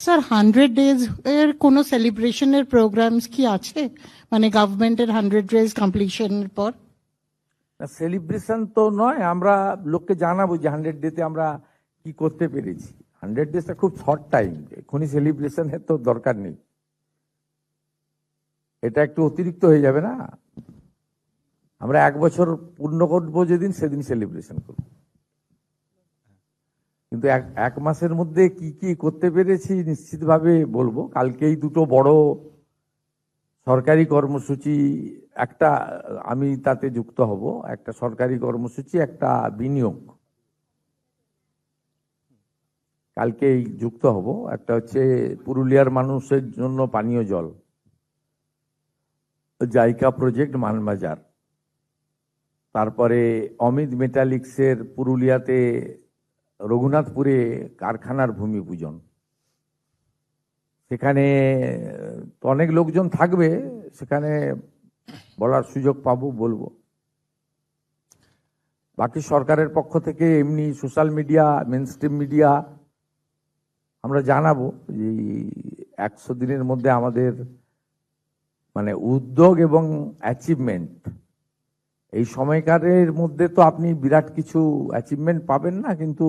Sir 100 days এর কোনো সেলিব্রেশনের programs কি আছে, মানে গভর্নমেন্টের 100 days কমপ্লিশনের পর? সেলিব্রেশন তো নয়, আমরা লোককে জানাবো যে 100 ডেতে আমরা কি করতে পেরেছি। 100 ডেজটা খুব শর্ট টাইম, এখনই সেলিব্রেশনের তো দরকার নেই, এটা একটু অতিরিক্ত হয়ে যাবে না। আমরা 1 বছর পূর্ণ করবো যেদিন, সেদিন সেলিব্রেশন করব, কিন্তু এক মাসের মধ্যে কি কি করতে পেরেছি নিশ্চিতভাবে বলবো। কালকেই দুটো বড় সরকারি কর্মসূচি, একটা আমি তাতে যুক্ত হব, একটা সরকারি কর্মসূচি, একটা বিনিয়োগ কালকেই যুক্ত হব। একটা হচ্ছে পুরুলিয়ার মানুষের জন্য পানীয় জল, জাইকা প্রজেক্ট মানবাজার। তারপরে অমিত মেটালিক্সের পুরুলিয়াতে রঘুনাথপুরে কারখানার ভূমি পূজন। সেখানে তো অনেক লোকজন থাকবে, সেখানে বলার সুযোগ পাবো, বলবো। বাকি সরকারের পক্ষ থেকে এমনি সোশ্যাল মিডিয়া, মেনস্ট্রিম মিডিয়া আমরা জানাবো যে 100 দিনের মধ্যে আমাদের মানে উদ্যোগ এবং অ্যাচিভমেন্ট, এই সময়কালের মধ্যে তো আপনি বিরাট কিছু অ্যাচিভমেন্ট পাবেন না, কিন্তু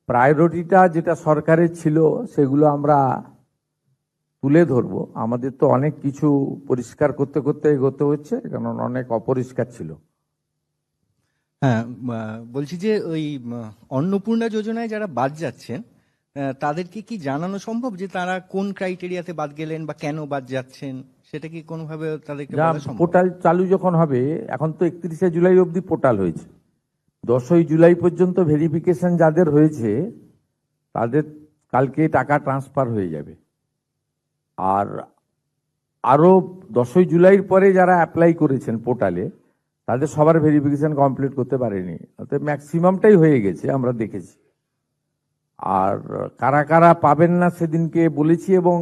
প্রায়োরিটিটা যেটা সরকারের ছিল সেগুলো আমরা তুলে ধরবো। আমাদের তো অনেক কিছু পরিষ্কার করতে করতে এগোতে হচ্ছে, কারণ অনেক অপরিষ্কার ছিল। হ্যাঁ, বলছি যে ওই অন্নপূর্ণা যোজনায় যারা বাদ যাচ্ছেন তাদেরকে কি জানানো সম্ভব যে তারা কোন ক্রাইটেরিয়াতে বাদ গেলেন বা কেন বাদ যাচ্ছেন, সেটা কি কোনোভাবে তাদেরকে বলা সম্ভব? পোর্টাল চালু যখন হবে, এখন তো 31শে জুলাই অবধি পোর্টাল হয়েছে, 10ই জুলাই পর্যন্ত ভেরিফিকেশন যাদের হয়েছে তাদের কালকে টাকা ট্রান্সফার হয়ে যাবে। আর আরো 10ই জুলাইয়ের পরে যারা অ্যাপ্লাই করেছেন পোর্টালে, তাদের সবার ভেরিফিকেশন কমপ্লিট করতে পারেনি, অর্থাৎ ম্যাক্সিমামটাই হয়ে গেছে, আমরা দেখেছি। আর কারা কারা পাবেন না সেদিনকে বলেছি, এবং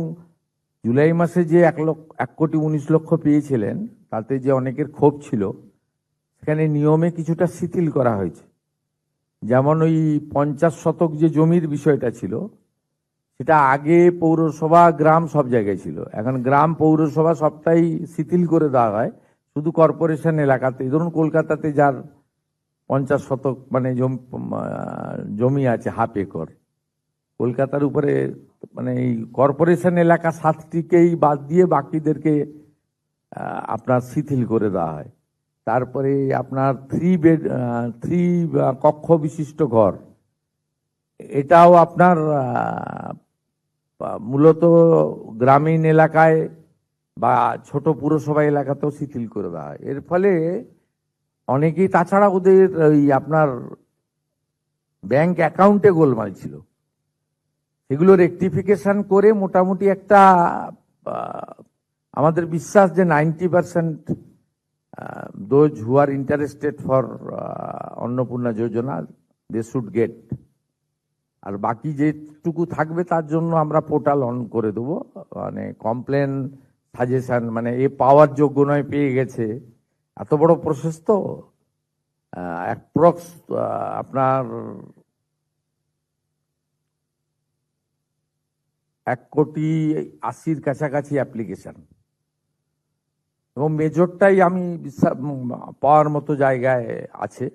জুলাই মাসে যে 1,19,00,000 পেয়েছিলেন তাতে যে অনেকের ক্ষোভ ছিল, সেখানে নিয়মে কিছুটা শিথিল করা হয়েছে। যেমন ওই 50 শতক যে জমির বিষয়টা ছিল, সেটা আগে পৌরসভা গ্রাম সব জায়গায় ছিল, এখন গ্রাম পৌরসভা সবটাই শিথিল করে দেওয়া হয়, শুধু কর্পোরেশন এলাকাতে। ধরুন কলকাতাতে যার 50 শতক মানে জমি আছে, হাফ একর, কলকাতার উপরে মানে এই কর্পোরেশন এলাকা 7টিকেই বাদ দিয়ে বাকিদেরকে আপনার শিথিল করে দেওয়া হয়। তারপরে আপনার 3 কক্ষ বিশিষ্ট ঘর, এটাও আপনার মূলত গ্রামীণ এলাকায় বা ছোট পুরসভা এলাকাতেও শিথিল করে দেওয়া হয়। এর ফলে অনেকেই, তাছাড়া ওদের ওই আপনার ব্যাংক অ্যাকাউন্টে গোলমাল ছিল, সেগুলো রেকটিফিকেশন করে মোটামুটি একটা আমাদের বিশ্বাস যে 90% those who are interested for Annapurna Yojana they should get. আর বাকি যেটুকু থাকবে তার জন্য আমরা পোর্টাল অন করে দেবো, মানে কমপ্লেন, সাজেশন, মানে এ পাওয়ার যোগ্য নয়, পেয়ে গেছে, এত বড় প্রসেস তো। অ্যাপ্রক্স আপনার 1,80,00,000 কাছাকাছি অ্যাপ্লিকেশন, এবং মেজরটাই আমি পাওয়ার মতো জায়গায় আছে।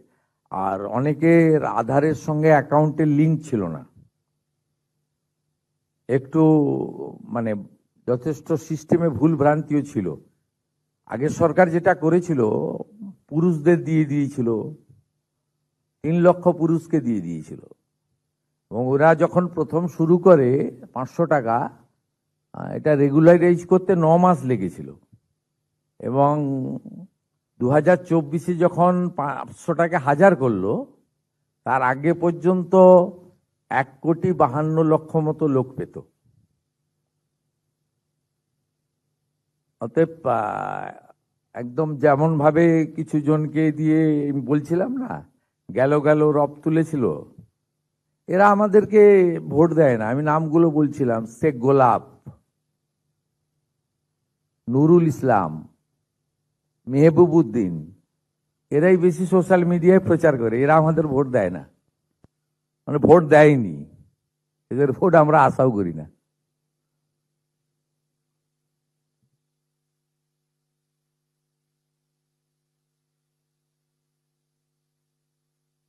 আর অনেকের আধারের সঙ্গে অ্যাকাউন্টের লিঙ্ক ছিল না, একটু মানে যথেষ্ট সিস্টেমে ভুল ভ্রান্তিও ছিল। আগের সরকার যেটা করেছিল, পুরুষদের দিয়ে দিয়েছিল, 3 লক্ষ পুরুষকে দিয়ে দিয়েছিল, এবং ওরা যখন প্রথম শুরু করে 500 টাকা, এটা রেগুলারাইজ করতে 9 মাস লেগেছিল, এবং 2024-এ যখন 500 টাকা 1000 করলো, তার আগে পর্যন্ত 1,52,00,000 মতো লোক পেত। অতএব একদম যেমন ভাবে কিছু জনকে দিয়ে বলছিলাম না, গেল গেল রব তুলেছিল, এরা আমাদেরকে ভোট দেয় না। আমি নামগুলো বলছিলাম, শেখ গোলাপ, নুরুল ইসলাম, মেহবুবউদ্দিন, এরাই বেশি সোশ্যাল মিডিয়ায় প্রচার করে, এরা আমাদের ভোট দেয় না, মানে ভোট দেয়নি, এদের ভোট আমরা আশাও করি না।